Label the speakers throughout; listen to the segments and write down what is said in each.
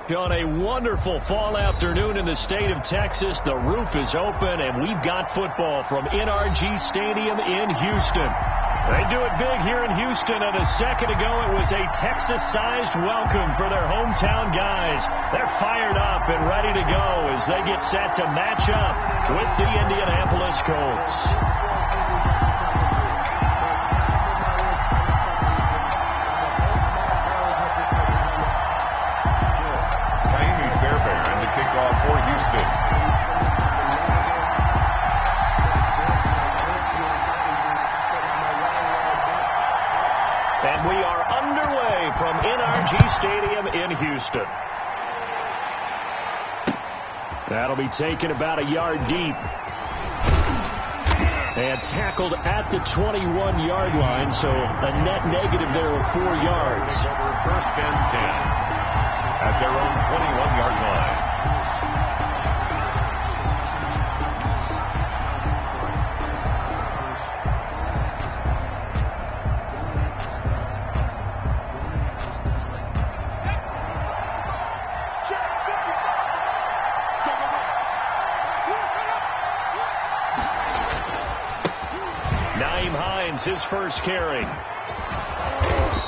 Speaker 1: On a wonderful fall afternoon in the state of Texas, the roof is open, and we've got football from NRG Stadium in Houston. They do it big here in Houston, and a second ago it was a Texas-sized welcome for their hometown guys. They're fired up and ready to go as they get set to match up with the Indianapolis Colts.
Speaker 2: For Houston.
Speaker 1: And we are underway from NRG Stadium in Houston. That'll be taken about a yard deep. And tackled at the 21-yard line, so a net negative there of 4 yards.
Speaker 2: First and 10 at their own 21-yard line.
Speaker 1: His first carry.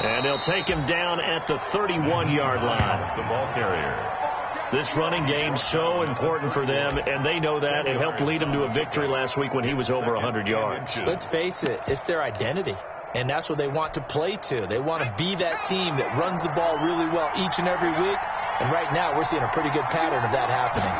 Speaker 1: And they'll take him down at the 31-yard line.
Speaker 2: The ball carrier.
Speaker 1: This running game so important for them, and they know that. It helped lead them to a victory last week when he was over 100 yards.
Speaker 3: Let's face it, it's their identity, and that's what they want to play to. They want to be that team that runs the ball really well each and every week, and right now we're seeing a pretty good pattern of that happening.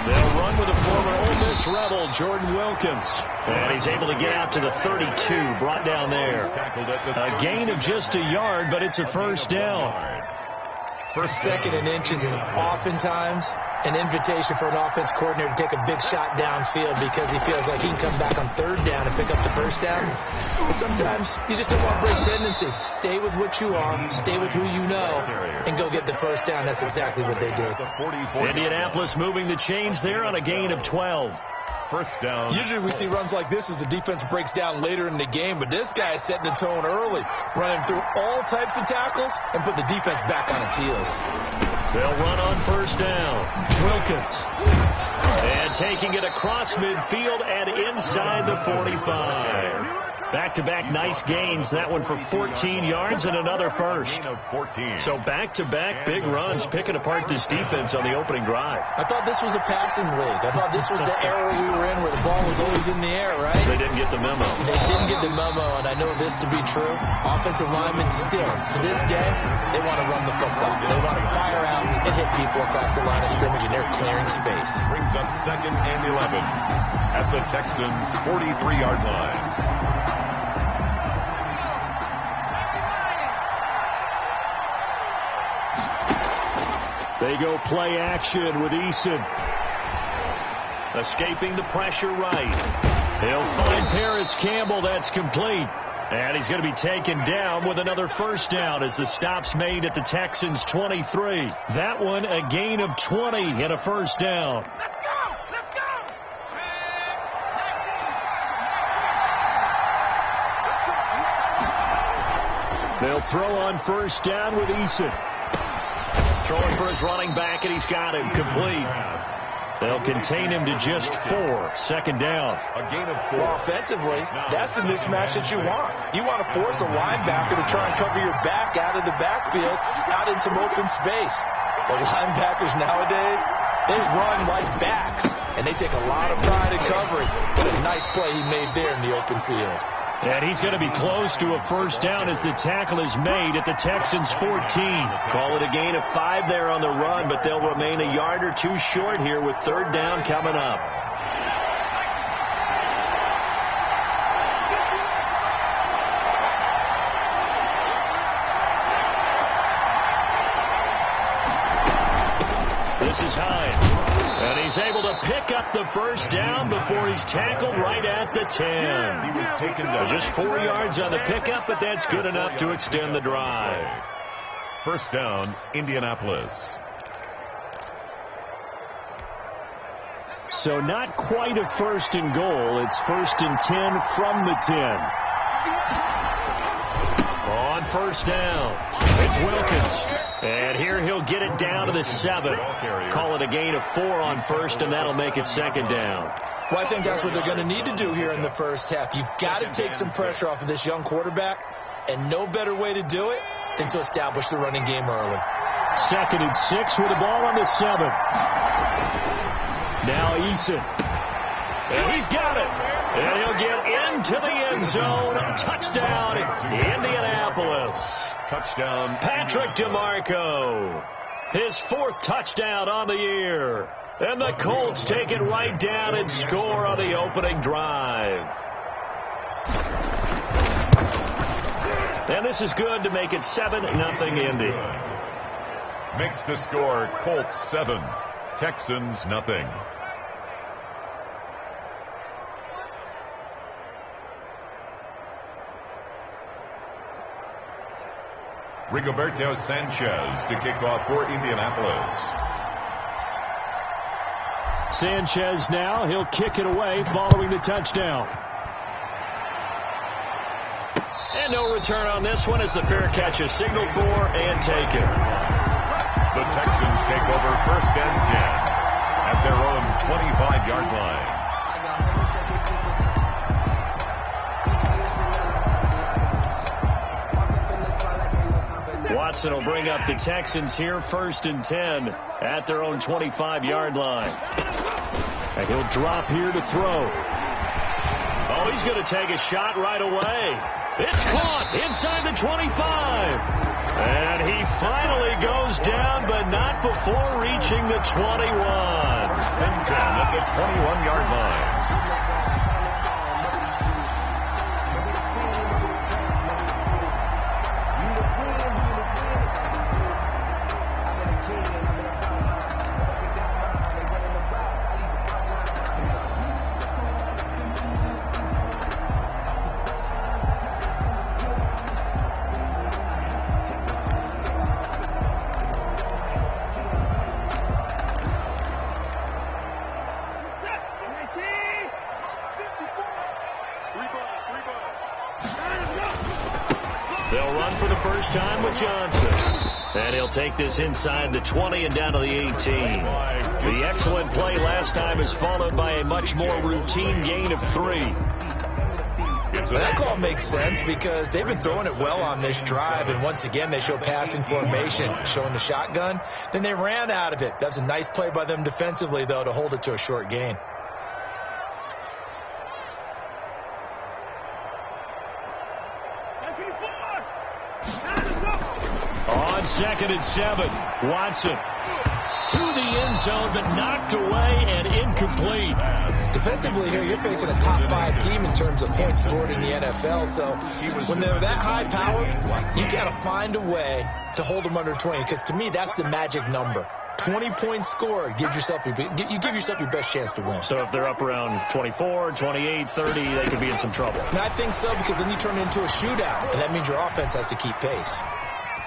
Speaker 1: They'll run with a former Ole Miss Rebel, Jordan Wilkins. And he's able to get out to the 32, brought down there. A gain of just a yard, but it's a first down.
Speaker 3: First, second, and inches is oftentimes an invitation for an offense coordinator to take a big shot downfield because he feels like he can come back on third down and pick up the first down. But sometimes you just don't want to break tendency. Stay with what you are, stay with who you know, and go get the first down. That's exactly what they did.
Speaker 1: Indianapolis moving the chains there on a gain of 12.
Speaker 2: First down.
Speaker 3: Usually we see runs like this as the defense breaks down later in the game, but this guy is setting the tone early, running through all types of tackles and put the defense back on its heels.
Speaker 1: They'll run on first down. Wilkins. And taking it across midfield and inside the 45. Back-to-back nice gains. That one for 14 yards and another first. So back-to-back big runs picking apart this defense on the opening drive.
Speaker 3: I thought this was a passing league. I thought this was the era we were in where the ball was always in the air, right?
Speaker 1: They didn't get the memo.
Speaker 3: They didn't get the memo, and I know this to be true. Offensive linemen still, to this day, they want to run the football. They want to fire out and hit people across the line of scrimmage, and they're clearing space.
Speaker 2: Brings up 2nd and 11 at the Texans' 43-yard line.
Speaker 1: They go play action with Eason. Escaping the pressure right. He'll find Paris Campbell. That's complete. And he's going to be taken down with another first down as the stop's made at the Texans' 23. That one a gain of 20 and a first down.
Speaker 4: Let's go!
Speaker 1: They'll throw on first down with Eason. Throwing for his running back, and he's got him complete. They'll contain him to just 4. Second down.
Speaker 2: A gain of 4.
Speaker 3: Well, offensively, that's the mismatch that you want. You want to force a linebacker to try and cover your back out of the backfield, out in some open space. The linebackers nowadays, they run like backs, and they take a lot of pride in covering. What a nice play he made there in the open field.
Speaker 1: And he's going to be close to a first down as the tackle is made at the Texans' 14. Call it a gain of 5 there on the run, but they'll remain a yard or two short here with third down coming up. This is Hines. And he's able to pick up the first down before he's tackled right at the 10.
Speaker 2: He was taken down.
Speaker 1: Just 4 yards on the pickup, but that's good enough to extend the drive.
Speaker 2: First down, Indianapolis.
Speaker 1: So not quite a first and goal. It's first and 10 from the 10. On first down, it's Wilkins. And here he'll get it down to the 7. Call it a gain of 4 on first, and that'll make it second down.
Speaker 3: Well, I think that's what they're going to need to do here in the first half. You've got to take some pressure off of this young quarterback, and no better way to do it than to establish the running game early.
Speaker 1: 2nd and 6 with the ball on the 7. Now Eason. And he's got it. And he'll get into the end zone. Touchdown, Indianapolis.
Speaker 2: Touchdown,
Speaker 1: Patrick DeMarco. His 4th touchdown on the year. And the Colts take it right down and score on the opening drive. And this is good to make it 7-0 Indy.
Speaker 2: Makes the score Colts 7, Texans nothing. Rigoberto Sanchez to kick off for Indianapolis.
Speaker 1: Sanchez now, he'll kick it away following the touchdown. And no return on this one as the fair catch is signaled for and taken.
Speaker 2: The Texans take over 1st and 10 at their own 25-yard line.
Speaker 1: Watson will bring up the Texans here 1st and 10 at their own 25-yard line. And he'll drop here to throw. Oh, he's going to take a shot right away. It's caught inside the 25. And he finally goes down, but not before reaching the 21.
Speaker 2: 1st and 10 at the 21-yard line.
Speaker 1: They'll run for the first time with Johnson. And he'll take this inside the 20 and down to the 18. The excellent play last time is followed by a much more routine gain of 3.
Speaker 3: That call makes sense because they've been throwing it well on this drive, and once again they show passing formation, showing the shotgun. Then they ran out of it. That's a nice play by them defensively, though, to hold it to a short gain.
Speaker 1: On 2nd and 7, Watson to the end zone, but knocked away and incomplete.
Speaker 3: Defensively here, you're facing a top 5 team in terms of points scored in the NFL. So when they're that high powered, you got to find a way to hold them under 20. Because to me, that's the magic number. 20 points scored, you give yourself your best chance to win.
Speaker 1: So if they're up around 24, 28, 30, they could be in some trouble.
Speaker 3: And I think so, because then you turn it into a shootout, and that means your offense has to keep pace.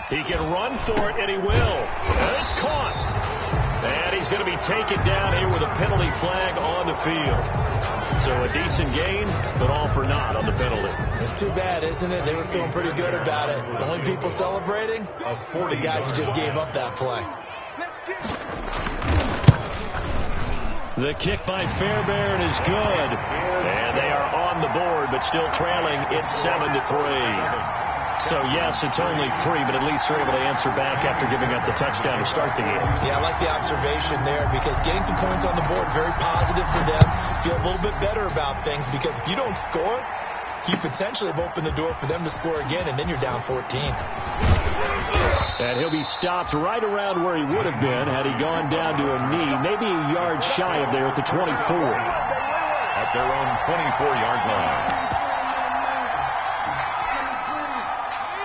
Speaker 1: He can run for it, and he will. And it's caught. And he's going to be taken down here with a penalty flag on the field. So a decent gain, but all for naught on the penalty.
Speaker 3: It's too bad, isn't it? They were feeling pretty good about it. The only people celebrating, the guys who just gave up that play.
Speaker 1: The kick by Fairbairn is good. And they are on the board, but still trailing. It's 7-3. So, yes, it's only 3, but at least they're able to answer back after giving up the touchdown to start the game.
Speaker 3: Yeah, I like the observation there because getting some points on the board, very positive for them. Feel a little bit better about things because if you don't score, you potentially have opened the door for them to score again, and then you're down 14.
Speaker 1: And he'll be stopped right around where he would have been had he gone down to a knee, maybe a yard shy of there at the 24.
Speaker 2: At their own 24-yard line.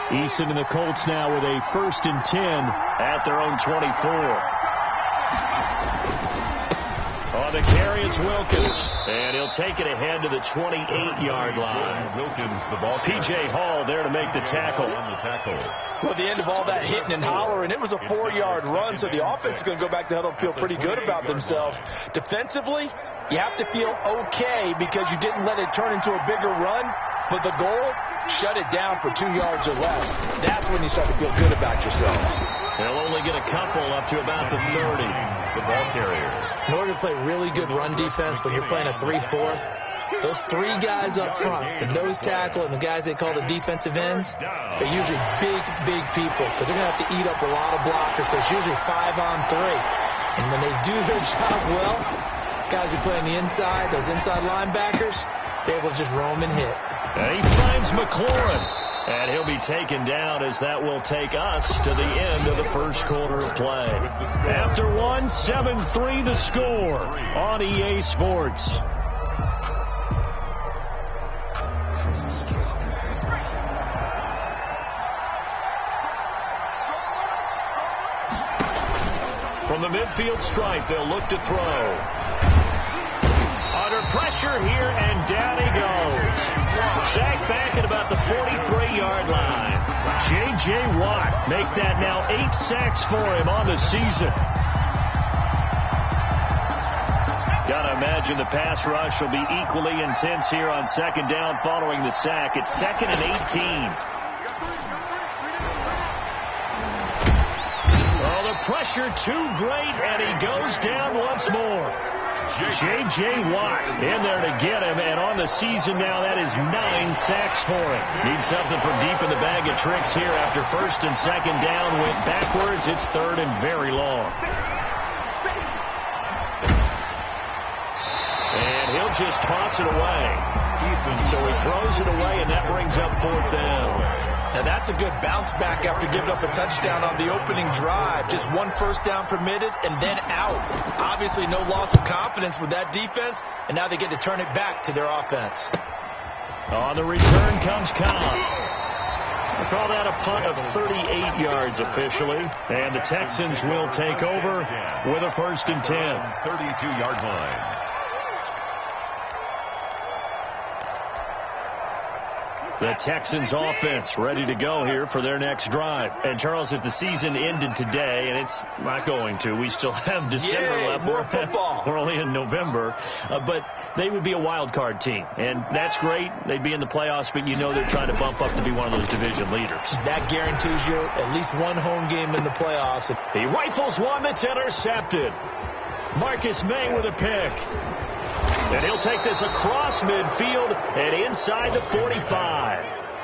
Speaker 1: Eason and the Colts now with a 1st and 10 at their own 24. On the carry, it's Wilkins. And he'll take it ahead to the 28-yard line.
Speaker 2: Wilkins, the ball.
Speaker 1: P.J. Hall there to make the tackle.
Speaker 3: Well, at the end of all that hitting and hollering, it was a 4-yard run, so the offense is going to go back to huddle and feel pretty good about themselves. Defensively, you have to feel okay because you didn't let it turn into a bigger run, but the goal shut it down for 2 yards or less. That's when you start to feel good about yourselves.
Speaker 1: They'll only get a couple up to about the 30.
Speaker 2: The ball carrier.
Speaker 3: In order to play really good run defense when you're playing a 3-4, those 3 guys up front, the nose tackle and the guys they call the defensive ends, they're usually big people because they're going to have to eat up a lot of blockers because it's usually 5-on-3. And when they do their job well, guys who play on the inside, those inside linebackers, they're able to just roam and hit.
Speaker 1: And he finds McLaurin. And he'll be taken down as that will take us to the end of the first quarter of play. After one, 7-3 the score on EA Sports. From the midfield stripe, they'll look to throw. Under pressure here, and down he goes. Sacked back at about the 43-yard line. J.J. Watt make that now 8 sacks for him on the season. Gotta imagine the pass rush will be equally intense here on second down following the sack. It's 2nd and 18. Oh, the pressure too great, and he goes down once more. J.J. Watt in there to get him, and on the season now, that is 9 sacks for him. Needs something from deep in the bag of tricks here after first and second down. Went backwards. It's 3rd and very long. And he'll just toss it away. So he throws it away, and that brings up 4th down.
Speaker 3: Now, that's a good bounce back after giving up a touchdown on the opening drive. Just 1 first down permitted and then out. Obviously, no loss of confidence with that defense, and now they get to turn it back to their offense.
Speaker 1: On the return comes Cobb. I call that a punt of 38 yards officially, and the Texans will take over with a 1st and 10.
Speaker 2: 32-yard line.
Speaker 1: The Texans offense ready to go here for their next drive. And, Charles, if the season ended today, and it's not going to, we still have December left.
Speaker 3: More football.
Speaker 1: We're only in November. But they would be a wild card team. And that's great. They'd be in the playoffs, but you know they're trying to bump up to be one of those division leaders. That
Speaker 3: guarantees you at least one home game in the playoffs.
Speaker 1: He rifles one that's intercepted. Marcus May with a pick. And he'll take this across midfield and inside the 45.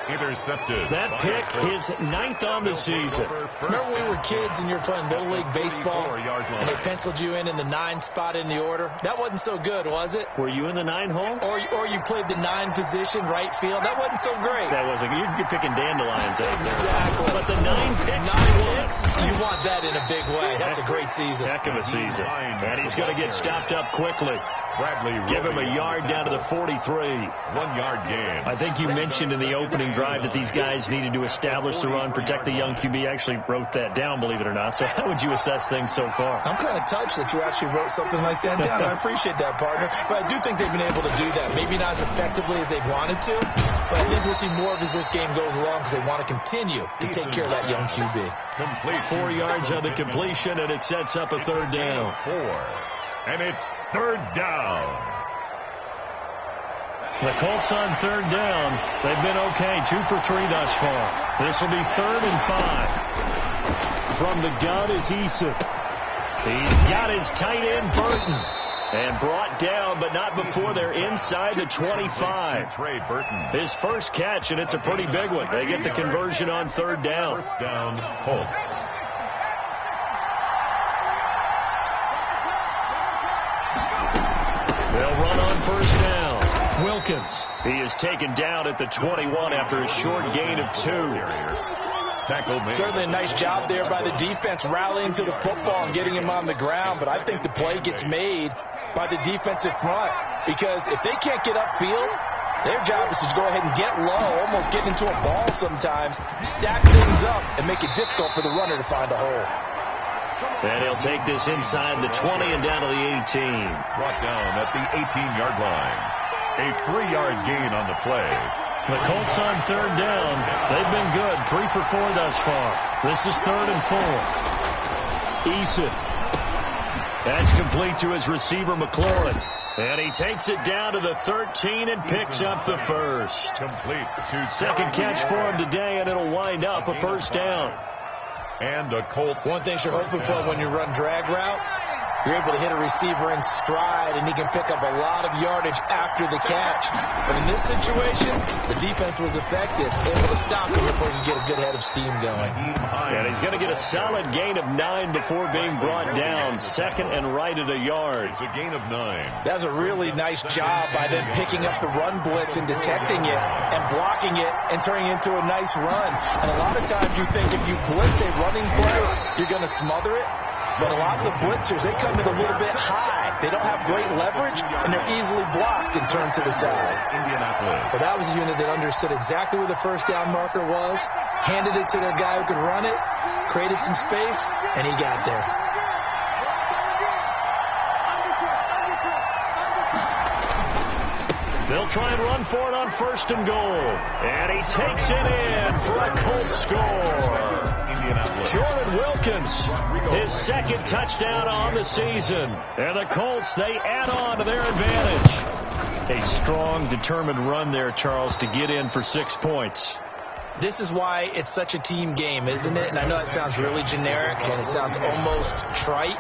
Speaker 2: Intercepted.
Speaker 1: That pick is 9th on the season.
Speaker 3: Remember when we were kids and you were playing Little League Baseball and they penciled you in the 9 spot in the order? That wasn't so good, was it?
Speaker 1: Were you in the 9 hole?
Speaker 3: Or you played the 9 position, right field? That wasn't so great.
Speaker 1: That wasn't. You're picking dandelions out there.
Speaker 3: Exactly.
Speaker 1: But the 9 picks,
Speaker 3: you want that in a big way. That's a great season.
Speaker 1: Heck of a season. And he's going to get stopped up quickly.
Speaker 2: Bradley
Speaker 1: give him a yard down to the 43.
Speaker 2: 1-yard gain.
Speaker 1: I think you mentioned in the opening drive that these guys needed to establish the run, protect the young QB. I actually wrote that down, believe it or not. So how would you assess things so far?
Speaker 3: I'm kind of touched that you actually wrote something like that down. I appreciate that, partner. But I do think they've been able to do that. Maybe not as effectively as they've wanted to, but I think we'll see more of as this game goes along because they want to continue to take care of that young QB.
Speaker 2: Complete
Speaker 1: 4 yards on the completion, and it sets up a 3rd down.
Speaker 2: 4. And it's 3rd down.
Speaker 1: The Colts on 3rd down. They've been okay. 2 for 3 thus far. This will be 3rd and 5. From the gun is Eason. He's got his tight end Burton. And brought down, but not before they're inside the 25.
Speaker 2: Trey Burton.
Speaker 1: His first catch, and it's a pretty big one. They get the conversion on 3rd down.
Speaker 2: 1st down, Colts.
Speaker 1: They'll run on 1st down. Wilkins. He is taken down at the 21 after a short gain of 2.
Speaker 3: Certainly a nice job there by the defense rallying to the football and getting him on the ground, but I think the play gets made by the defensive front because if they can't get upfield, their job is to go ahead and get low, almost get into a ball sometimes, stack things up, and make it difficult for the runner to find a hole.
Speaker 1: And he'll take this inside the 20 and down to the 18.
Speaker 2: Brought down at the 18-yard line. A 3-yard gain on the play.
Speaker 1: The Colts on 3rd down. They've been good. 3 for 4 thus far. This is 3rd and 4. Eason. That's complete to his receiver, McLaurin. And he takes it down to the 13 and picks up the first.
Speaker 2: Complete.
Speaker 1: Second catch for him today, and it'll wind up a first down.
Speaker 2: And a Colts.
Speaker 3: One thing you're hoping for when you run drag routes, you're able to hit a receiver in stride, and he can pick up a lot of yardage after the catch. But in this situation, the defense was effective, able to stop him before he can get a good head of steam going.
Speaker 1: And he's going to get a solid gain of 9 before being brought down. Second and right at a yard.
Speaker 2: It's a gain of 9.
Speaker 3: That's a really nice job by them picking up the run blitz and detecting it and blocking it and turning it into a nice run. And a lot of times you think if you blitz a running play, you're going to smother it. But a lot of the blitzers, they come in a little bit high. They don't have great leverage, and they're easily blocked and turned to the side.
Speaker 2: Indianapolis.
Speaker 3: But that was a unit that understood exactly where the first down marker was, handed it to their guy who could run it, created some space, and he got there.
Speaker 1: They'll try and run for it on first and goal. And he takes it in for a Colts score. Jordan Wilkins, his second touchdown on the season. And the Colts, they add on to their advantage. A strong, determined run there, Charles, to get in for 6 points.
Speaker 3: This is why it's such a team game, isn't it? And I know it sounds really generic and it sounds almost trite,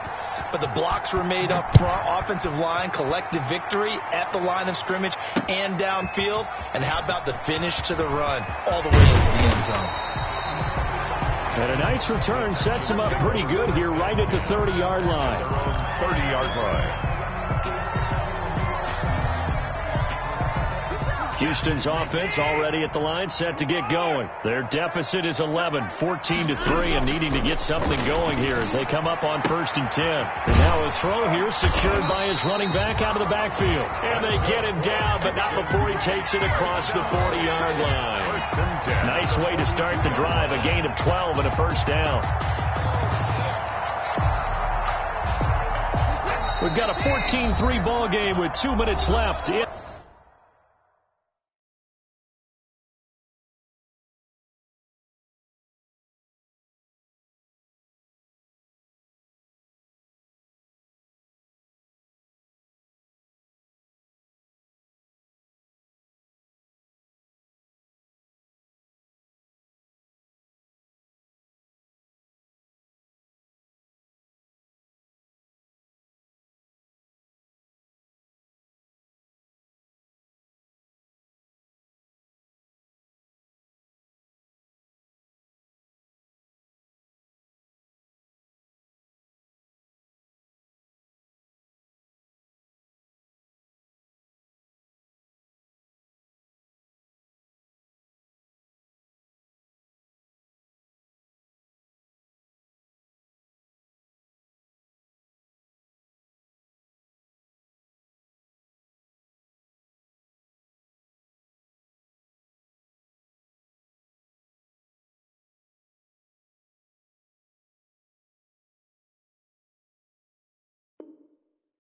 Speaker 3: but the blocks were made up front, offensive line, collective victory at the line of scrimmage and downfield. And how about the finish to the run all the way into the end zone?
Speaker 1: And a nice return sets him up pretty good here right at the 30-yard line.
Speaker 2: 30-yard line.
Speaker 1: Houston's offense already at the line, set to get going. Their deficit is 11, 14-3, and needing to get something going here as they come up on first and 10. And now a throw here secured by his running back out of the backfield. And they get him down, but not before he takes it across the 40-yard line. Nice way to start the drive, a gain of 12 and a first down. We've got a 14-3 ball game with 2 minutes left.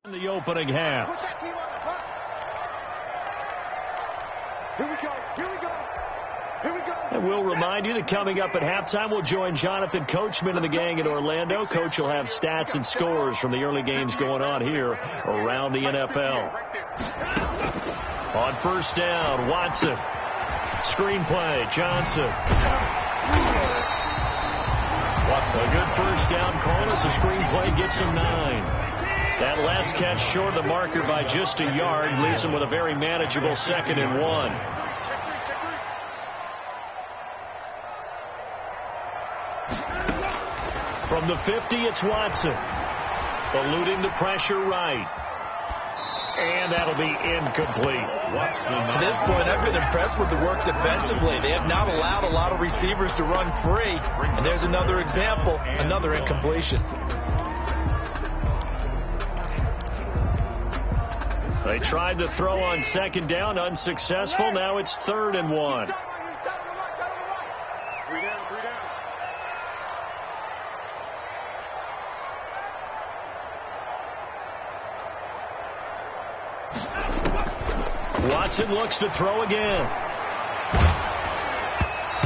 Speaker 1: In the opening half.
Speaker 4: Here we go. Here we go. Here we go.
Speaker 1: And we'll remind you that coming up at halftime, we'll join Jonathan Coachman and the gang in Orlando. Coach will have stats and scores from the early games going on here around the NFL. On first down, Watson. Screenplay, Johnson. A good first down call as the screenplay gets him 9. That last catch short of the marker by just a yard leaves him with a very manageable 2nd and 1. From the 50, it's Watson. Eluding the pressure right. And that'll be incomplete.
Speaker 3: To this point, I've been impressed with the work defensively. They have not allowed a lot of receivers to run free. And there's another example, another incompletion.
Speaker 1: They tried to throw on second down, unsuccessful. Now it's 3rd and 1. Watson looks to throw again.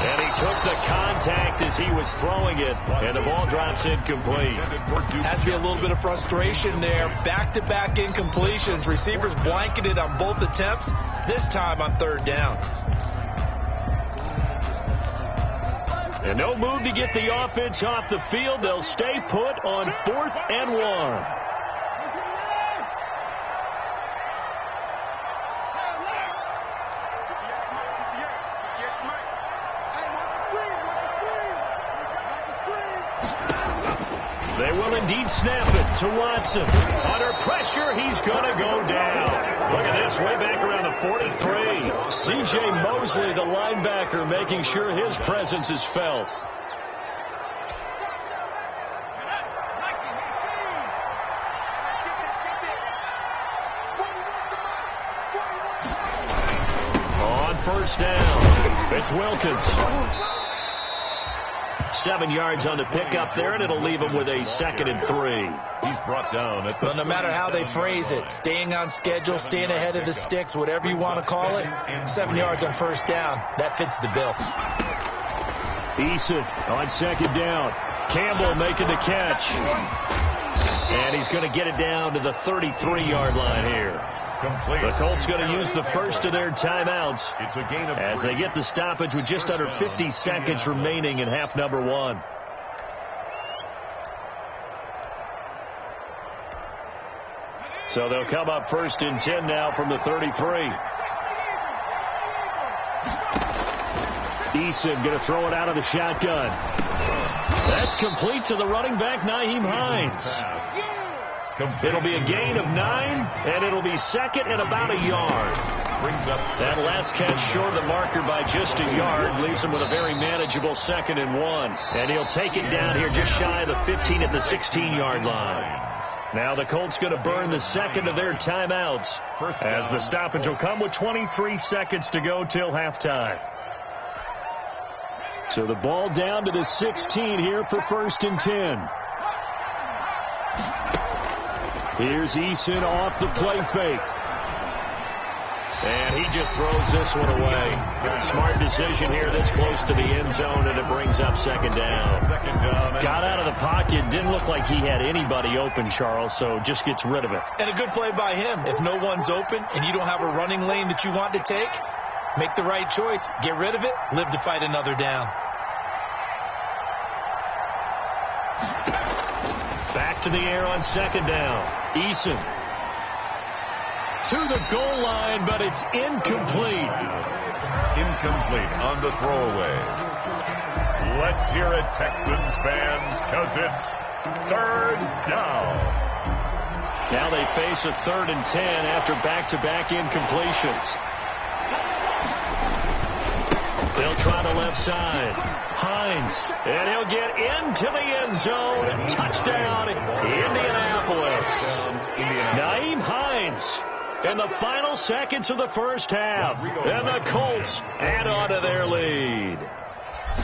Speaker 1: And he took the contact as he was throwing it, and the ball drops incomplete.
Speaker 3: Has to be a little bit of frustration there. Back-to-back incompletions. Receivers blanketed on both attempts, this time on third down.
Speaker 1: And no move to get the offense off the field. They'll stay put on 4th and 1. They will indeed snap it to Watson. Under pressure, he's going to go down. Look at this, way back around the 43. C.J. Mosley, the linebacker, making sure his presence is felt. On first down, it's Wilkins. 7 yards on the pickup there, and it'll leave him with a 2nd and 3.
Speaker 2: He's brought down at the...
Speaker 3: Well, no matter how they phrase it, staying on schedule, staying ahead of the sticks, whatever you want to call it, 7 yards on first down, that fits the bill.
Speaker 1: Eason on 2nd down. Campbell making the catch. And he's going to get it down to the 33-yard line here.
Speaker 2: Complete.
Speaker 1: The Colts going to use the first of their timeouts
Speaker 2: It's a gain of
Speaker 1: as they get the stoppage with just under 50 seconds remaining in half number 1. So they'll come up 1st and 10 now from the 33. Eason going to throw it out of the shotgun. That's complete to the running back, Nyheim Hines. It'll be a gain of 9, and it'll be 2nd and about a yard.
Speaker 2: Brings up
Speaker 1: that last catch short of the marker by just a yard leaves him with a very manageable 2nd and 1. And he'll take it down here just shy of the 15 at the 16-yard line. Now the Colts going to burn the 2nd of their timeouts as the stoppage will come with 23 seconds to go till halftime. So the ball down to the 16 here for 1st and 10. Here's Eason off the play fake. And he just throws this one away. Smart decision here this close to the end zone, and it brings up 2nd down. Got out of the pocket. Didn't look like he had anybody open, Charles, so just gets rid of it.
Speaker 3: And a good play by him. If no one's open and you don't have a running lane that you want to take, make the right choice. Get rid of it. Live to fight another down.
Speaker 1: Back to the air on 2nd down. Eason to the goal line, but it's incomplete.
Speaker 2: Incomplete on the throwaway. Let's hear it, Texans fans, because it's 3rd down.
Speaker 1: Now they face a 3rd and 10 after back-to-back incompletions. They'll try the left side. Hines, and he'll get into the end zone. Touchdown, Indianapolis. Nyheim Hines in the final seconds of the first half. And the Colts add on to their lead.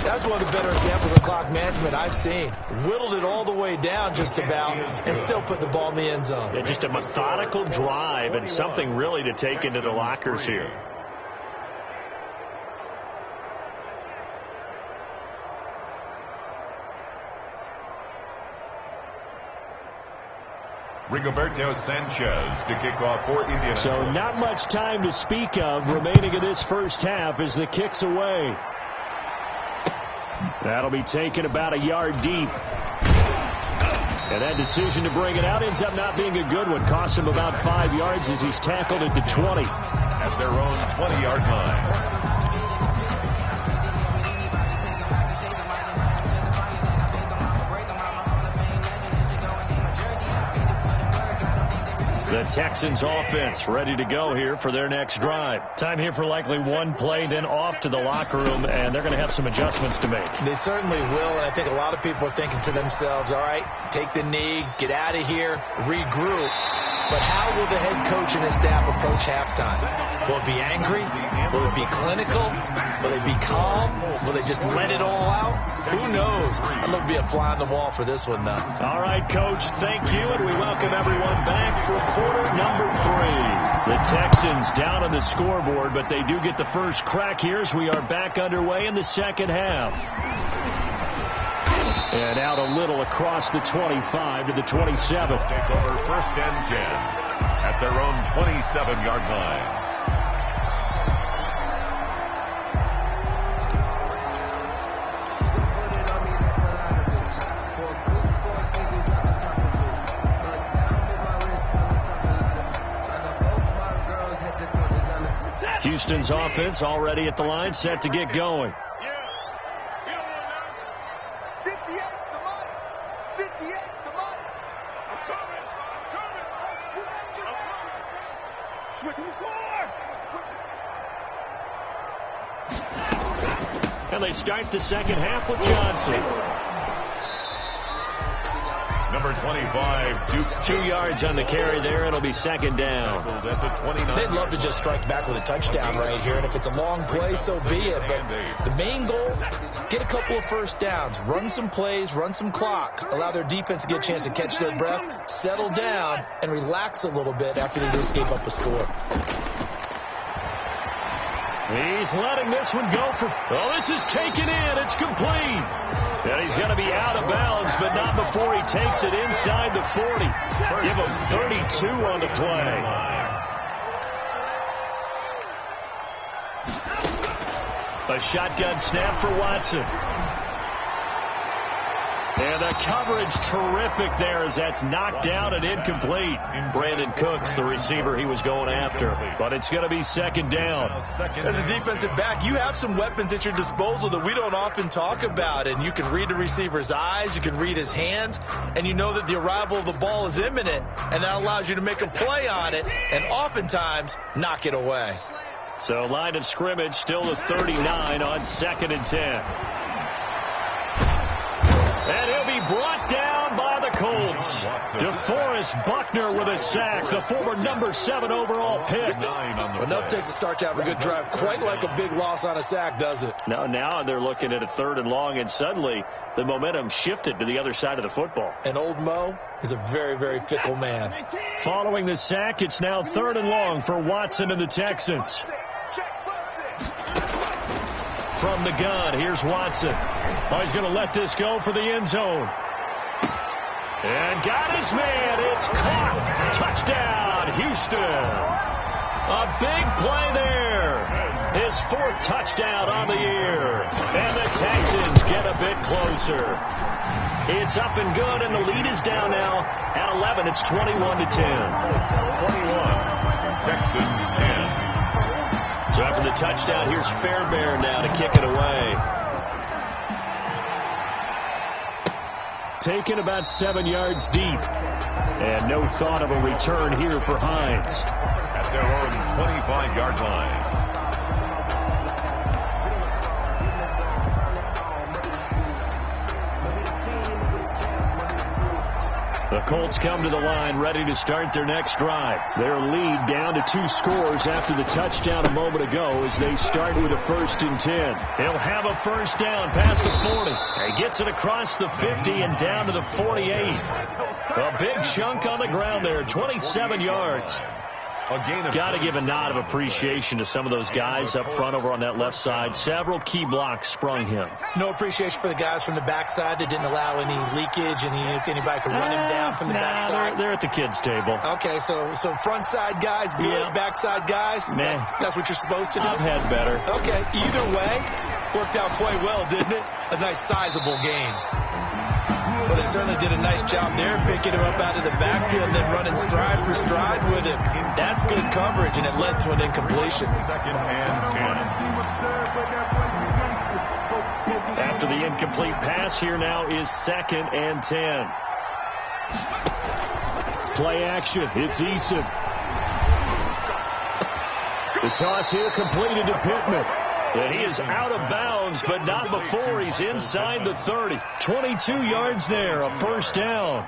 Speaker 3: That's one of the better examples of clock management I've seen. Whittled it all the way down just about and still put the ball in the end zone.
Speaker 1: Yeah, just a methodical drive and something really to take into the lockers here.
Speaker 2: Rigoberto Sanchez to kick off for Indianapolis.
Speaker 1: So not much time to speak of remaining in this first half as the kick's away. That'll be taken about a yard deep. And that decision to bring it out ends up not being a good one. Costs him about 5 yards as he's tackled at the 20.
Speaker 2: At their own 20-yard line.
Speaker 1: The Texans offense ready to go here for their next drive. Time here for likely one play, then off to the locker room, and they're going to have some adjustments to make.
Speaker 3: They certainly will, and I think a lot of people are thinking to themselves, all right, take the knee, get out of here, regroup. But how will the head coach and his staff approach halftime? Will it be angry? Will it be clinical? Will they be calm? Will they just let it all out? Who knows? I'd love to be a fly on the wall for this one, though.
Speaker 1: All right, Coach, thank you, and we welcome everyone back for quarter number 3. The Texans down on the scoreboard, but they do get the first crack here as we are back underway in the second half. And out a little across the 25 to the 27.
Speaker 2: Take over first and 10 at their own 27-yard line.
Speaker 1: Houston's offense already at the line, set to get going. And they start the second half with Johnson.
Speaker 2: Number 25, Duke.
Speaker 1: 2 yards on the carry there. It'll be second down.
Speaker 2: At the 29.
Speaker 3: They'd love to just strike back with a touchdown right here, and if it's a long play, so be it. But the main goal, get a couple of first downs, run some plays, run some clock, allow their defense to get a chance to catch their breath, settle down, and relax a little bit after they just gave up a score.
Speaker 1: He's letting this one go for... Oh, this is taken in. It's complete. And he's going to be out of bounds, but not before he takes it inside the 40. Give him 32 on the play. A shotgun snap for Watson. And the coverage terrific there as that's knocked down and incomplete. Brandon Cooks, the receiver he was going after. But it's going to be second down.
Speaker 3: As a defensive back, you have some weapons at your disposal that we don't often talk about. And you can read the receiver's eyes, you can read his hands, and you know that the arrival of the ball is imminent. And that allows you to make a play on it and oftentimes knock it away.
Speaker 1: So line of scrimmage still the 39 on second and 10. And he'll be brought down by the Colts. DeForest Buckner with a sack, the former number 7 overall pick.
Speaker 3: Enough takes a start to have a good drive. Quite like a big loss on a sack, does it?
Speaker 1: Now they're looking at a 3rd and long, and suddenly the momentum shifted to the other side of the football.
Speaker 3: And old Mo is a very, very fickle man.
Speaker 1: Following the sack, it's now 3rd and long for Watson and the Texans. From the gun, here's Watson. Oh, he's going to let this go for the end zone. And got his man. It's caught. Touchdown, Houston. A big play there. His 4th touchdown on the year. And the Texans get a bit closer. It's up and good, and the lead is down now at 11. It's 21-10.
Speaker 2: 21. Texans 10.
Speaker 1: So after the touchdown, here's Fairbairn now to kick it away. Taken about 7 yards deep. And no thought of a return here for Hines.
Speaker 2: At their own 25-yard line.
Speaker 1: The Colts come to the line ready to start their next drive. Their lead down to 2 scores after the touchdown a moment ago as they start with a 1st and 10. He'll have a first down past the 40. He gets it across the 50 and down to the 48. A big chunk on the ground there, 27 yards. Got to give a nod of appreciation to some of those guys up front over on that left side. Several key blocks sprung him.
Speaker 3: No appreciation for the guys from the backside that didn't allow any leakage, and anybody could run him down from the backside.
Speaker 1: They're at the kids' table.
Speaker 3: Okay, so front side guys good,
Speaker 1: Yeah.
Speaker 3: backside guys,
Speaker 1: Man,
Speaker 3: that's what you're supposed to do?
Speaker 1: I've had better.
Speaker 3: Okay, either way, worked out quite well, didn't it? A nice sizable game. But they certainly did a nice job there, picking him up out of the backfield and then running stride for stride with him. That's good coverage, and it led to an incompletion.
Speaker 2: 2nd and 10.
Speaker 1: After the incomplete pass, here now is 2nd and 10. Play action. It's Eason. The toss here completed to Pittman. And he is out of bounds, but not before he's inside the 30. 22 yards there, a first down.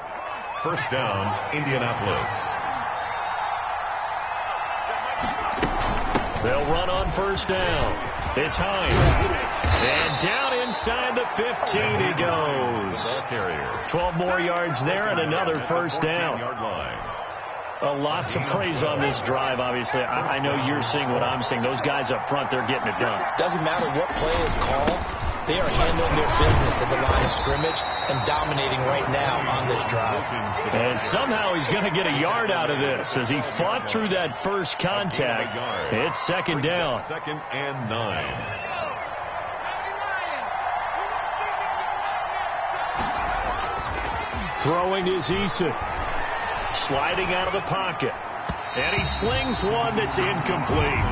Speaker 2: First down, Indianapolis.
Speaker 1: They'll run on first down. It's Hines. And down inside the 15 he goes. 12 more yards there and another first down. A lot to praise on this drive, obviously. I know you're seeing what I'm seeing. Those guys up front, they're getting it done.
Speaker 3: Doesn't matter what play is called. They are handling their business at the line of scrimmage and dominating right now on this drive.
Speaker 1: And somehow he's going to get a yard out of this as he fought through that first contact. It's second down.
Speaker 2: 2nd and 9.
Speaker 1: Throwing is Eason. Sliding out of the pocket. And he slings one that's incomplete.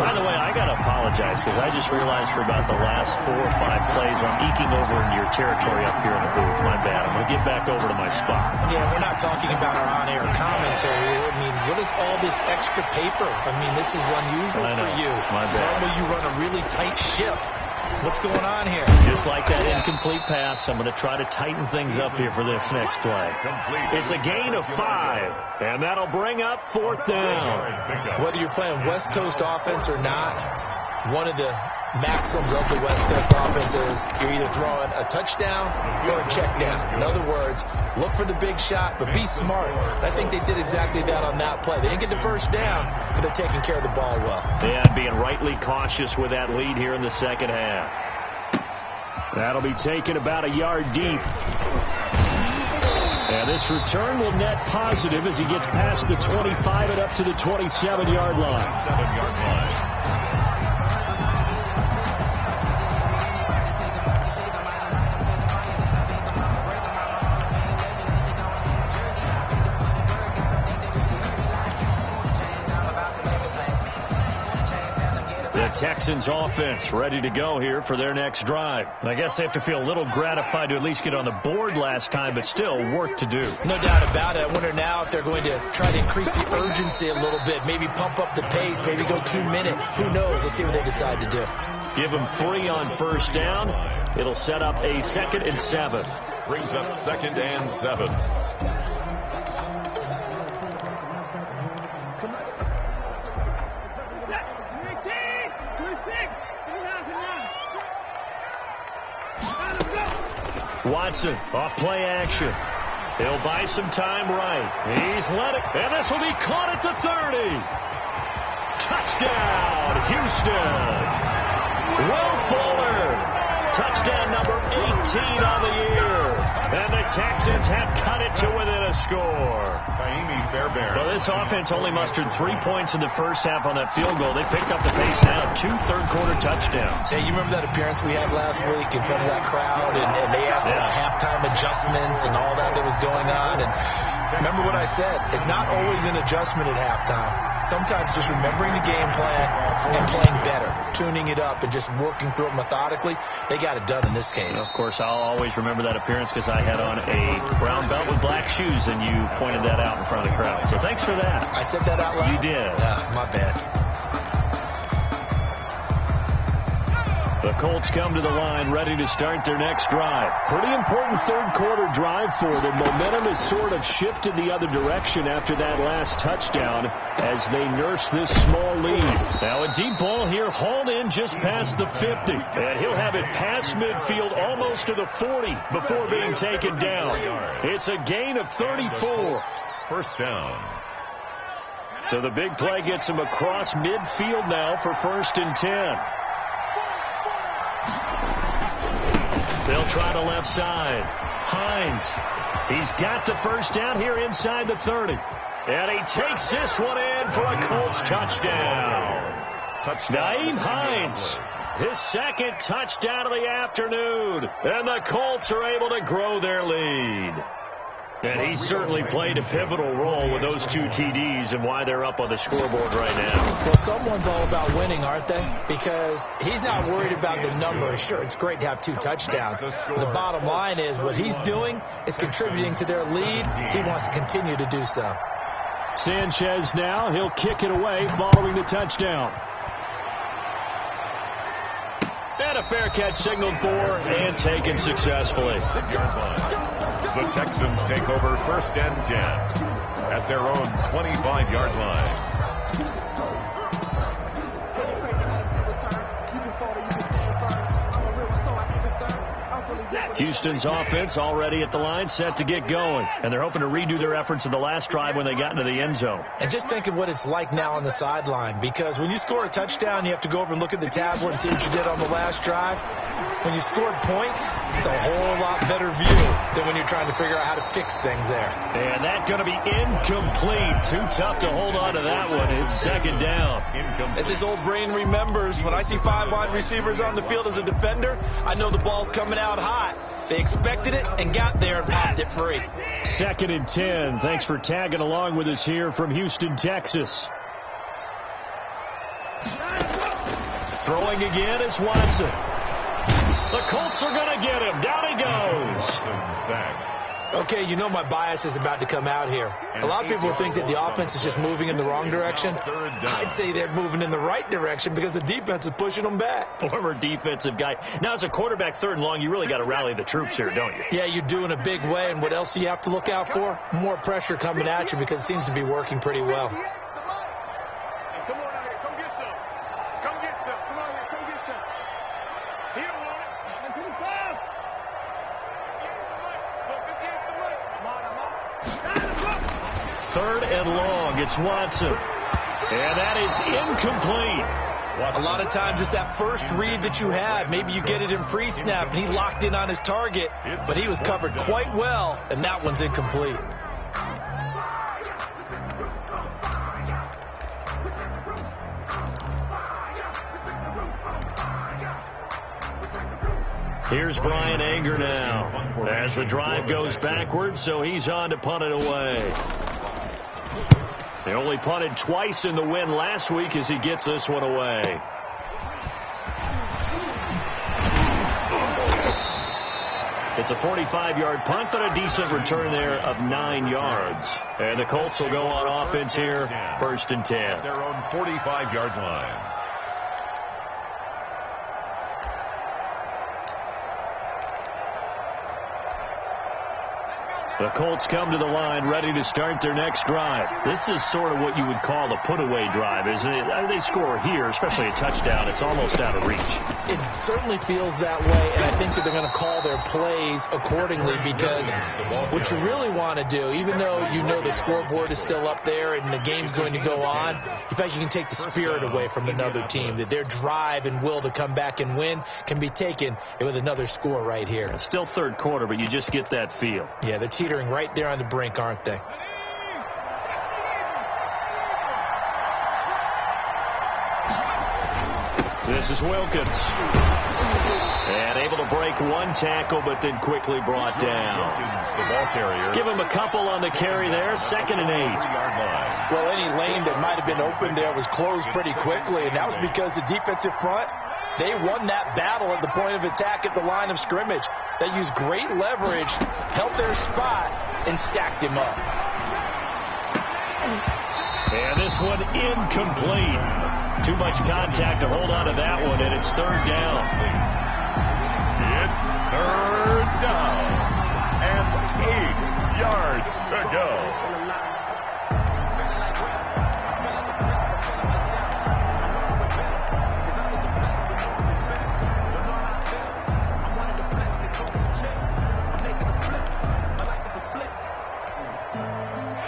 Speaker 1: By the way, I got to apologize because I just realized for about the last 4 or 5 plays I'm eking over into your territory up here in the booth. My bad. I'm going to get back over to my spot.
Speaker 3: Yeah, we're not talking about our on-air commentary. I mean, what is all this extra paper? I mean, this is unusual for you.
Speaker 1: My bad.
Speaker 3: Normally you run a really tight ship. What's going on here?
Speaker 1: Just like that incomplete pass, I'm going to try to tighten things up here for this next play. It's a gain of 5, and that'll bring up 4th down.
Speaker 3: Whether you're playing West Coast offense or not, one of the maxims of the West Coast offense is you're either throwing a touchdown or a check down. In other words, look for the big shot, but be smart. I think they did exactly that on that play. They didn't get the first down, but they're taking care of the ball well.
Speaker 1: Yeah, being rightly cautious with that lead here in the second half. That'll be taken about a yard deep. And this return will net positive as he gets past the 25 and up to the 27-yard line.
Speaker 2: 7-yard line.
Speaker 1: Texans offense ready to go here for their next drive. I guess they have to feel a little gratified to at least get on the board last time, but still work to do.
Speaker 3: No doubt about it. I wonder now if they're going to try to increase the urgency a little bit, maybe pump up the pace, maybe go 2 minutes. Who knows? Let's see what they decide to do.
Speaker 1: Give them 3 on first down. It'll set up a 2nd and 7.
Speaker 2: Brings up 2nd and 7.
Speaker 1: Watson off play action. He'll buy some time right. He's let it. And this will be caught at the 30. Touchdown, Houston. Will Fuller. Touchdown number 18 on the year. And the Texans have cut it to within a score. Well, this offense only mustered 3 points in the first half on that field goal. They picked up the pace now. 2 third-quarter touchdowns.
Speaker 3: Hey, you remember that appearance we had last week in front of that crowd? And they asked about halftime adjustments and all that was going on. And remember what I said. It's not always an adjustment at halftime. Sometimes just remembering the game plan and playing better, tuning it up and just working through it methodically. They got it done in this case.
Speaker 1: Of course, I'll always remember that appearance because I had on a brown belt with black shoes, and you pointed that out in front of the crowd. So thanks for that.
Speaker 3: I said that out loud?
Speaker 1: You did.
Speaker 3: My bad.
Speaker 1: The Colts come to the line ready to start their next drive. Pretty important third-quarter drive for them. Momentum has sort of shifted the other direction after that last touchdown as they nurse this small lead. Now a deep ball here hauled in just past the 50. And he'll have it past midfield almost to the 40 before being taken down. It's a gain of 34.
Speaker 2: First down.
Speaker 1: So the big play gets him across midfield now for 1st and 10. They'll try the left side. Hines. He's got the first down here inside the 30. And he takes this one in for a Colts touchdown. Nyheim Hines. His 2nd touchdown of the afternoon. And the Colts are able to grow their lead. And he certainly played a pivotal role with those 2 TDs and why they're up on the scoreboard right now.
Speaker 3: Well, someone's all about winning, aren't they? Because he's not worried about the number. Sure, it's great to have 2 touchdowns. The bottom line is what he's doing is contributing to their lead. He wants to continue to do so.
Speaker 1: Sanchez now. He'll kick it away following the touchdown. And a fair catch signaled for and taken successfully.
Speaker 2: 6-yard line. The Texans take over 1st and 10 at their own 25-yard line.
Speaker 1: Houston's offense already at the line, set to get going. And they're hoping to redo their efforts in the last drive when they got into the end zone.
Speaker 3: And just think of what it's like now on the sideline, because when you score a touchdown, you have to go over and look at the tablet and see what you did on the last drive. When you scored points, it's a whole lot better view than when you're trying to figure out how to fix things there.
Speaker 1: And that's going to be incomplete. Too tough to hold on to that one. It's second down.
Speaker 3: As his old brain remembers, when I see 5 wide receivers on the field as a defender, I know the ball's coming out hot. They expected it and got there and popped it free.
Speaker 1: 2nd and 10. Thanks for tagging along with us here from Houston, Texas. Throwing again is Watson. The Colts are going to get him. Down he goes.
Speaker 3: Okay, you know my bias is about to come out here. A lot of people think that the offense is just moving in the wrong direction. I'd say they're moving in the right direction because the defense is pushing them back.
Speaker 1: Former defensive guy. Now, as a quarterback, 3rd and long, you really got to rally the troops here, don't you?
Speaker 3: Yeah, you do in a big way. And what else do you have to look out for? More pressure coming at you because it seems to be working pretty well.
Speaker 4: Come on out here. Come get some. Come get some. Come on here. Come get some. He don't want it.
Speaker 1: Third and long. It's Watson. And that is incomplete.
Speaker 3: A lot of times it's that first read that you have. Maybe you get it in pre-snap, and he locked in on his target, but he was covered quite well, and that one's incomplete.
Speaker 1: Here's Brian Anger now as the drive goes backwards, so he's on to punt it away. They only punted twice in the win last week as he gets this one away. It's a 45-yard punt, but a decent return there of 9 yards. And the Colts will go on offense here, 1st and 10.
Speaker 2: Their own 45-yard line.
Speaker 1: The Colts come to the line ready to start their next drive. This is sort of what you would call a put-away drive, isn't it? They score here, especially a touchdown. It's almost out of reach.
Speaker 3: It certainly feels that way, and I think that they're going to call their plays accordingly because what you really want to do, even though you know the scoreboard is still up there and the game's going to go on, in fact, you can take the spirit away from another team, that their drive and will to come back and win can be taken with another score right here.
Speaker 1: It's still 3rd quarter, but you just get that feel.
Speaker 3: Yeah, they're teetering right there on the brink, aren't they?
Speaker 1: This is Wilkins. And able to break one tackle, but then quickly brought down.
Speaker 2: The ball carrier.
Speaker 1: Give him a couple on the carry there. 2nd and 8.
Speaker 3: Well, any lane that might have been open there was closed pretty quickly, and that was because the defensive front, they won that battle at the point of attack at the line of scrimmage. They used great leverage, held their spot, and stacked him up.
Speaker 1: And this one incomplete. Too much contact to hold on to that one, and it's 3rd down.
Speaker 2: It's 3rd down and 8 yards to go.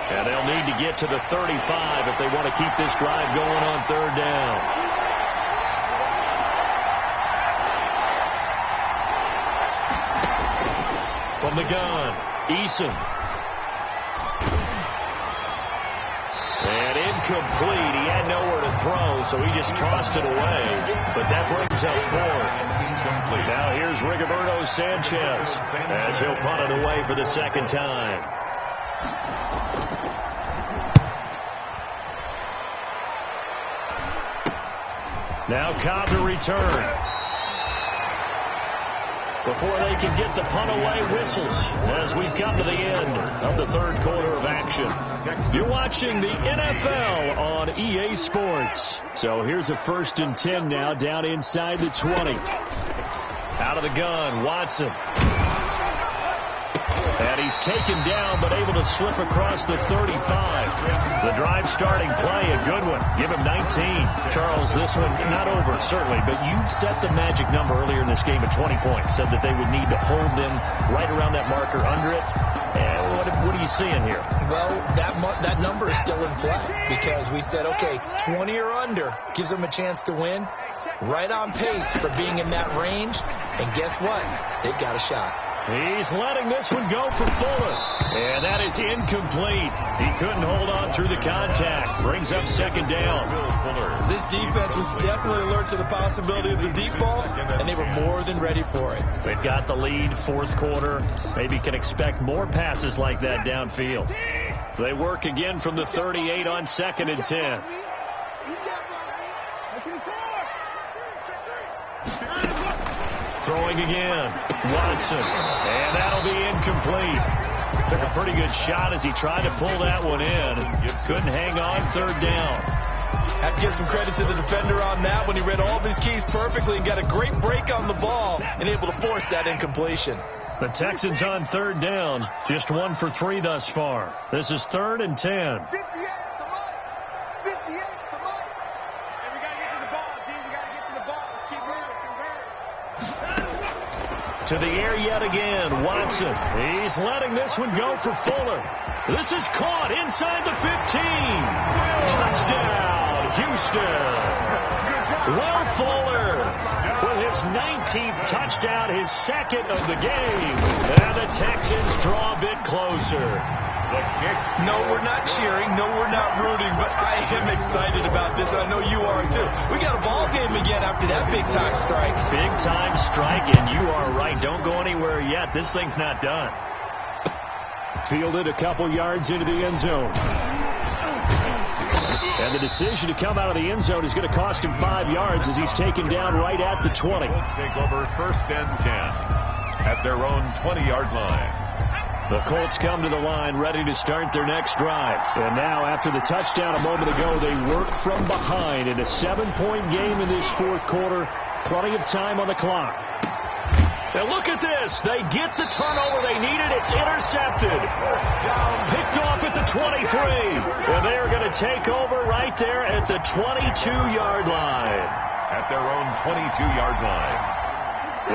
Speaker 1: And they'll need to get to the 35 if they want to keep this drive going on 3rd down. From the gun, Eason. And incomplete. He had nowhere to throw, so he just tossed it away. But that brings up 4th. Now here's Rigoberto Sanchez as he'll punt it away for the 2nd time. Now Cobb to return. Before they can get the punt away, whistles as we've come to the end of the 3rd quarter of action. You're watching the NFL on EA Sports. So here's a 1st and 10 now down inside the 20. Out of the gun, Watson. And he's taken down but able to slip across the 35. The drive starting play, a good one. Give him 19. Charles, this one not over, certainly, but you set the magic number earlier in this game at 20 points. Said that they would need to hold them right around that marker under it. And what are you seeing here?
Speaker 3: Well, that number is still in play because we said, okay, 20 or under gives them a chance to win. Right on pace for being in that range. And guess what? They've got a shot.
Speaker 1: He's letting this one go for Fuller. And that is incomplete. He couldn't hold on through the contact. Brings up second down.
Speaker 3: This defense was definitely alert to the possibility of the deep ball, and they were more than ready for it.
Speaker 1: They've got the lead, fourth quarter. Maybe can expect more passes like that downfield. They work again from the 38 on 2nd and 10. Throwing again. Watson. And that'll be incomplete. Took a pretty good shot as he tried to pull that one in. Couldn't hang on, third down.
Speaker 3: Have to give some credit to the defender on that when he read all of his keys perfectly and got a great break on the ball and able to force that incompletion.
Speaker 1: The Texans on third down. Just 1 for 3 thus far. This is 3rd and 10.
Speaker 4: 58, come on. 58, come on. And we got to get to the ball, team. We got to get to the ball. Let's keep moving.
Speaker 1: To the air yet again, Watson. He's letting this one go for Fuller. This is caught inside the 15. Touchdown, Houston. Will Fuller with his 19th touchdown, his second of the game. And the Texans draw a bit closer.
Speaker 3: No, we're not cheering. No, we're not rooting. But I am excited about this. I know you are, too. We got a ball game again after that big-time strike.
Speaker 1: Big-time strike, and you are right. Don't go anywhere yet. This thing's not done. Fielded a couple yards into the end zone. And the decision to come out of the end zone is going to cost him 5 yards as he's taken down right at the 20.
Speaker 2: Colts take over 1st and 10 at their own 20-yard line.
Speaker 1: The Colts come to the line ready to start their next drive. And now after the touchdown a moment ago, they work from behind in a 7-point game in this fourth quarter. Plenty of time on the clock. And look at this. They get the turnover they needed. It's intercepted. Picked off at the 23. And they are going to take over right there at the 22-yard line.
Speaker 2: At their own 22-yard line.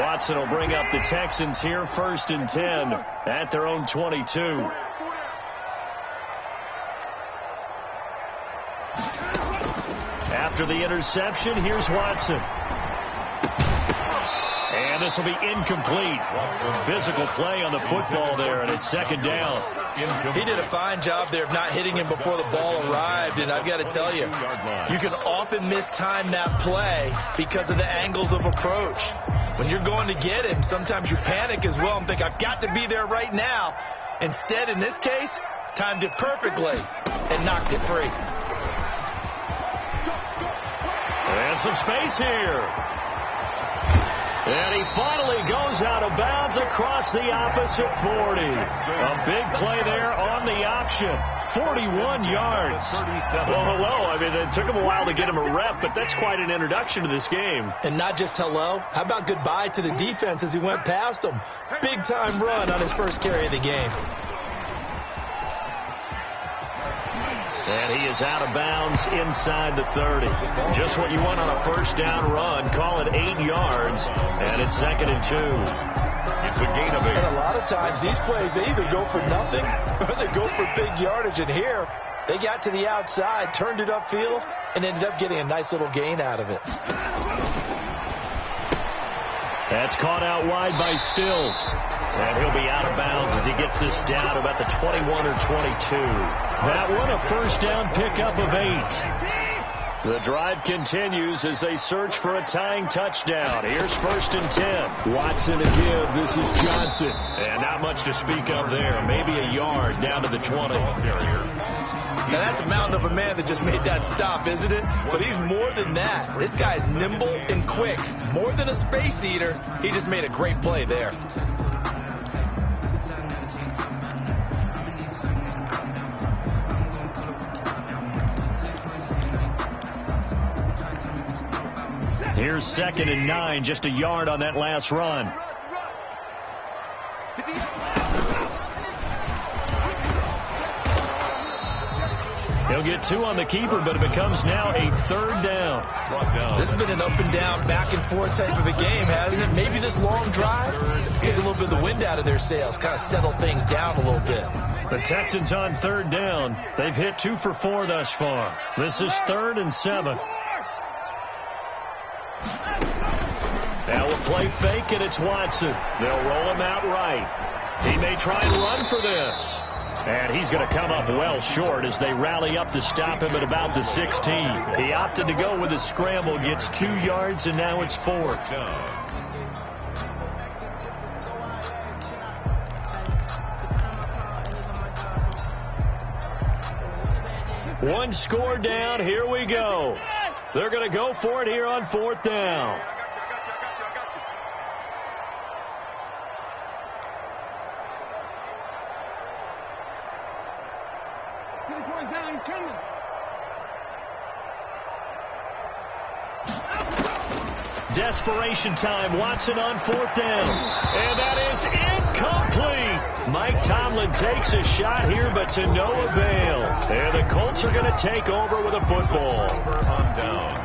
Speaker 1: Watson will bring up the Texans here 1st and 10 at their own 22. After the interception, here's Watson. And this will be incomplete. Physical play on the football there, and it's second down.
Speaker 3: He did a fine job there of not hitting him before the ball arrived, and I've got to tell you, you can often mistime that play because of the angles of approach. When you're going to get him, sometimes you panic as well and think, I've got to be there right now. Instead, in this case, timed it perfectly and knocked it free.
Speaker 1: And some space here. And he finally goes out of bounds across the opposite 40. A big play there on the option. 41 yards. Well, hello. I mean, it took him a while to get him a rep, but that's quite an introduction to this game.
Speaker 3: And not just hello. How about goodbye to the defense as he went past him? Big-time run on his first carry of the game.
Speaker 1: And he is out of bounds inside the 30. Just what you want on a first down run. Call it 8 yards, and it's 2nd and 2.
Speaker 2: It's a gain of 8.
Speaker 3: And a lot of times these plays, they either go for nothing or they go for big yardage. And here, they got to the outside, turned it upfield, and ended up getting a nice little gain out of it.
Speaker 1: That's caught out wide by Stills. And he'll be out of bounds as he gets this down about the 21 or 22. That one a first down pickup of 8. The drive continues as they search for a tying touchdown. Here's 1st and 10. Watson to give. This is Johnson. And not much to speak of there. Maybe a yard down to the 20.
Speaker 3: Now, that's a mountain of a man that just made that stop, isn't it? But he's more than that. This guy's nimble and quick. More than a space eater, he just made a great play there.
Speaker 1: Here's 2nd and 9, just a yard on that last run. They'll get 2 on the keeper, but it becomes now a 3rd down.
Speaker 3: This has been an up and down, back and forth type of a game, hasn't it? Maybe this long drive took a little bit of the wind out of their sails, kind of settled things down a little bit.
Speaker 1: The Texans on 3rd down. They've hit 2 for 4 thus far. This is 3rd and 7. Now we'll play fake, and it's Watson. They'll roll him out right. He may try and run for this. And he's going to come up well short as they rally up to stop him at about the 16. He opted to go with a scramble, gets 2 yards, and now it's 4th down. One score down. Here we go. They're going to go for it here on 4th down. Desperation time. Watson on 4th down. And that is incomplete. Mike Tomlin takes a shot here, but to no avail. And the Colts are going to take over with a football. On down.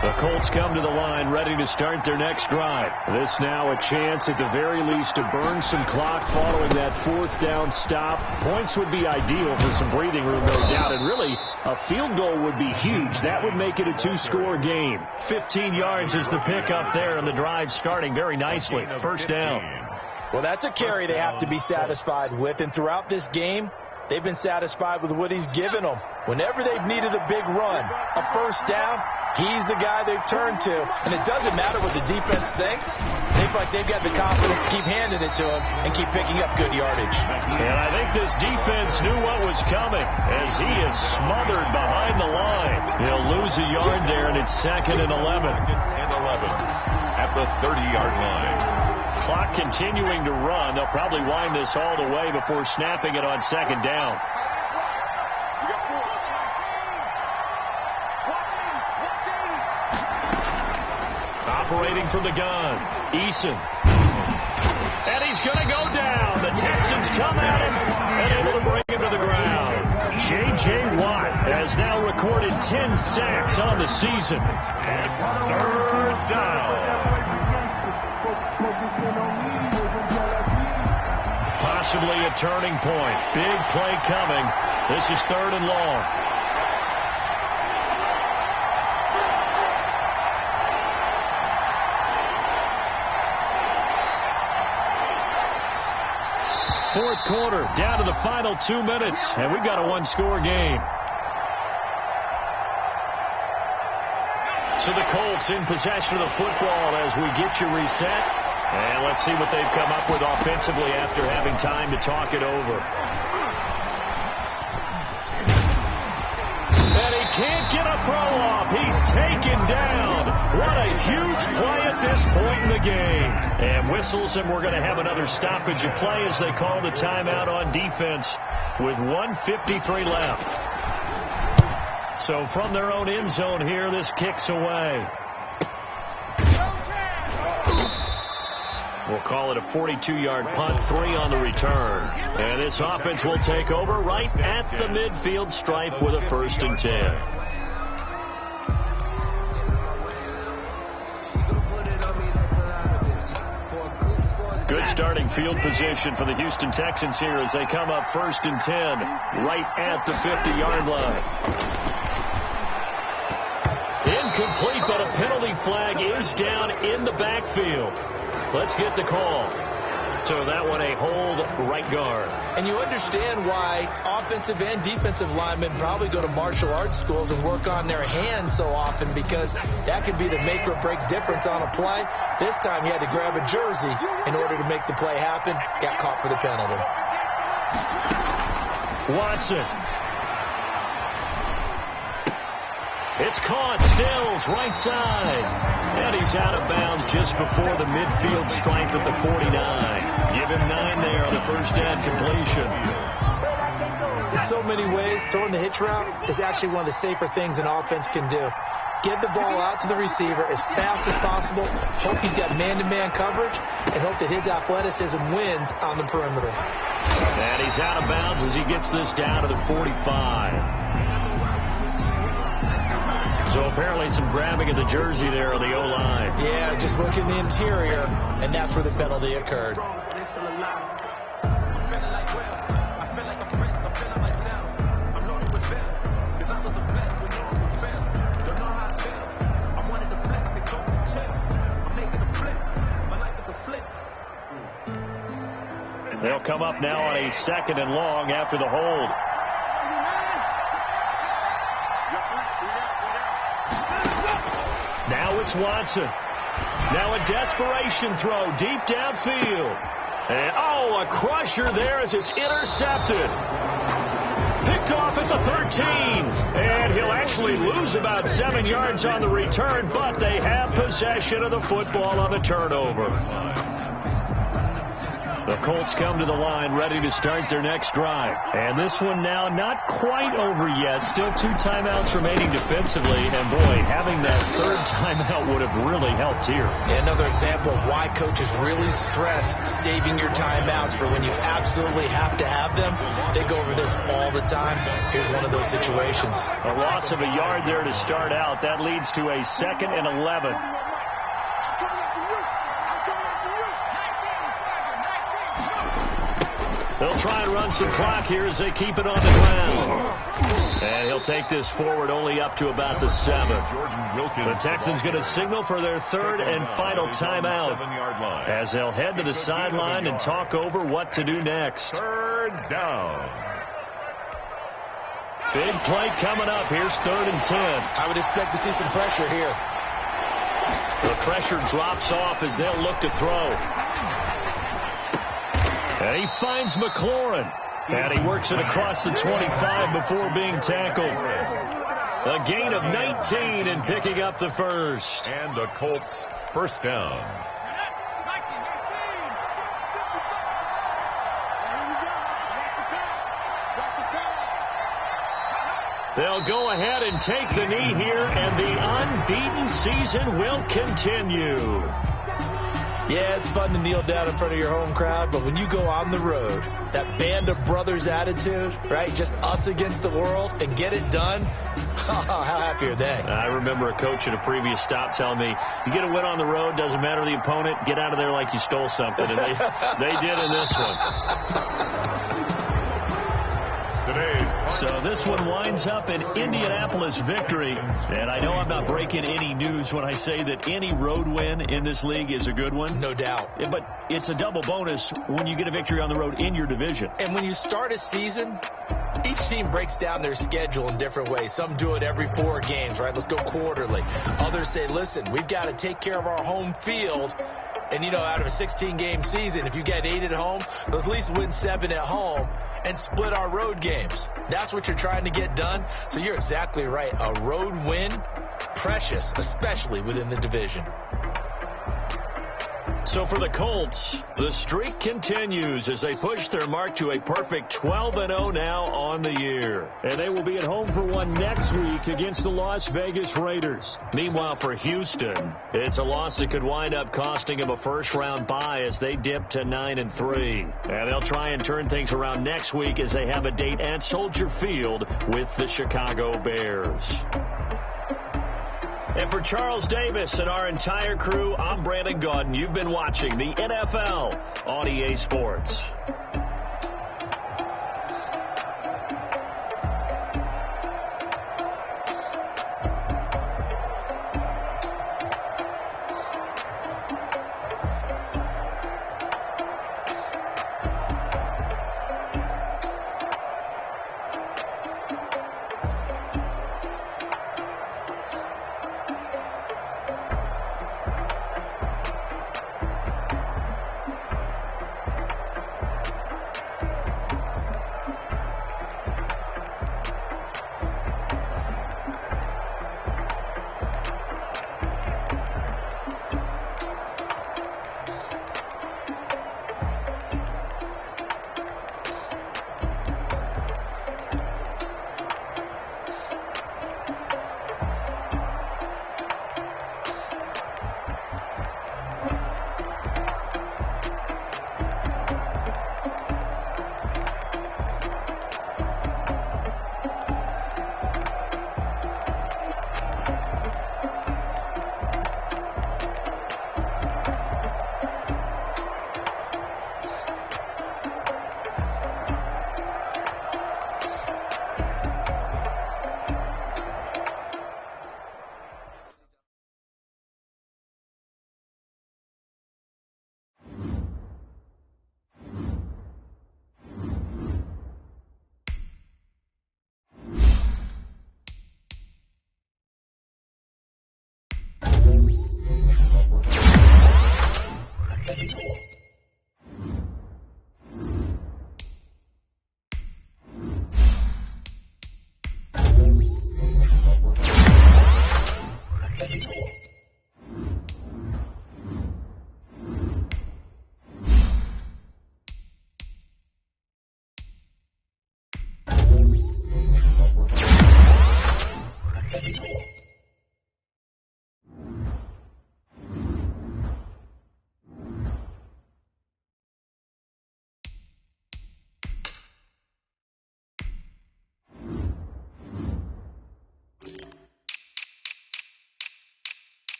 Speaker 1: The Colts come to the line ready to start their next drive. This now a chance at the very least to burn some clock following that 4th down stop. Points would be ideal for some breathing room, no doubt. And really, a field goal would be huge. That would make it a 2-score game. 15 yards is the pickup there, and the drive starting very nicely. 1st down.
Speaker 3: Well, that's a carry they have to be satisfied with. And throughout this game, they've been satisfied with what he's given them. Whenever they've needed a big run, a 1st down, he's the guy they've turned to. And it doesn't matter what the defense thinks. They feel like they've got the confidence to keep handing it to him and keep picking up good yardage.
Speaker 1: And I think this defense knew what was coming as he is smothered behind the line. He'll lose a yard there, and it's 2nd and 11.
Speaker 2: 2nd and 11 at the 30-yard line.
Speaker 1: Clock continuing to run. They'll probably wind this all the way before snapping it on 2nd down. Operating from the gun, Eason. And he's going to go down. The Texans come at him and able to bring him to the ground. J.J. Watt has now recorded 10 sacks on the season. And 3rd down. Possibly a turning point. Big play coming. This is 3rd and long. Fourth quarter, down to the final 2 minutes, and we've got a 1-score game. So the Colts in possession of the football as we get you reset. And let's see what they've come up with offensively after having time to talk it over. And he can't get a throw off. He's taken down. What a huge play at this point in the game. And whistles, and we're going to have another stoppage of play as they call the timeout on defense with 1:53 left. So from their own end zone here, this kicks away. We'll call it a 42-yard punt, 3 on the return. And this offense will take over right at the midfield stripe with a 1st and 10. Good starting field position for the Houston Texans here as they come up 1st and 10 right at the 50-yard line. Incomplete, but a penalty flag is down in the backfield. Let's get the call. So that one a hold right guard.
Speaker 3: And you understand why offensive and defensive linemen probably go to martial arts schools and work on their hands so often, because that could be the make or break difference on a play. This time he had to grab a jersey in order to make the play happen. Got caught for the penalty.
Speaker 1: Watson. It's caught. Stills right side. And he's out of bounds just before the midfield stripe at the 49. Give him 9 there on the 1st down completion.
Speaker 3: In so many ways, throwing the hitch route is actually one of the safer things an offense can do. Get the ball out to the receiver as fast as possible. Hope he's got man-to-man coverage, and hope that his athleticism wins on the perimeter.
Speaker 1: And he's out of bounds as he gets this down to the 45. So apparently some grabbing of the jersey there on the O-line.
Speaker 3: Yeah, just working the interior, and that's where the penalty occurred.
Speaker 1: They'll come up now on a 2nd and long after the hold. Now it's Watson. Now a desperation throw deep downfield. And, a crusher there as it's intercepted. Picked off at the 13. And he'll actually lose about 7 yards on the return, but they have possession of the football on the turnover. The Colts come to the line ready to start their next drive. And this one now not quite over yet. Still 2 timeouts remaining defensively. And, boy, having that 3rd timeout would have really helped here.
Speaker 3: Another example of why coaches really stress saving your timeouts for when you absolutely have to have them. They go over this all the time. Here's one of those situations.
Speaker 1: A loss of a yard there to start out. That leads to a 2nd and 11. They'll try and run some clock here as they keep it on the ground. And he'll take this forward only up to about the 7th. The Texans going to signal for their 3rd and final timeout as they'll head to the sideline and talk over what to do next.
Speaker 2: 3rd down.
Speaker 1: Big play coming up. Here's 3rd and 10.
Speaker 3: I would expect to see some pressure here.
Speaker 1: The pressure drops off as they'll look to throw. And he finds McLaurin. And he works it across the 25 before being tackled. A gain of 19 and picking up the 1st.
Speaker 2: And the Colts 1st down.
Speaker 1: They'll go ahead and take the knee here, and the unbeaten season will continue.
Speaker 3: Yeah, it's fun to kneel down in front of your home crowd, but when you go on the road, that band of brothers attitude, right, just us against the world, and get it done, how happy are they?
Speaker 1: I remember a coach at a previous stop telling me, you get a win on the road, doesn't matter the opponent, get out of there like you stole something, and they did in this one. So this one winds up an Indianapolis victory. And I know I'm not breaking any news when I say that any road win in this league is a good one.
Speaker 3: No doubt.
Speaker 1: But it's a double bonus when you get a victory on the road in your division.
Speaker 3: And when you start a season, each team breaks down their schedule in different ways. Some do it every 4 games, right? Let's go quarterly. Others say, listen, we've got to take care of our home field. And, out of a 16-game season, if you get 8 at home, let's at least win 7 at home and split our road games. That's what you're trying to get done. So you're exactly right. A road win, precious, especially within the division.
Speaker 1: So for the Colts, the streak continues as they push their mark to a perfect 12-0 now on the year. And they will be at home for one next week against the Las Vegas Raiders. Meanwhile, for Houston, it's a loss that could wind up costing them a first-round bye as they dip to 9-3. And they'll try and turn things around next week as they have a date at Soldier Field with the Chicago Bears. And for Charles Davis and our entire crew, I'm Brandon Gaudin. You've been watching the NFL on EA Sports.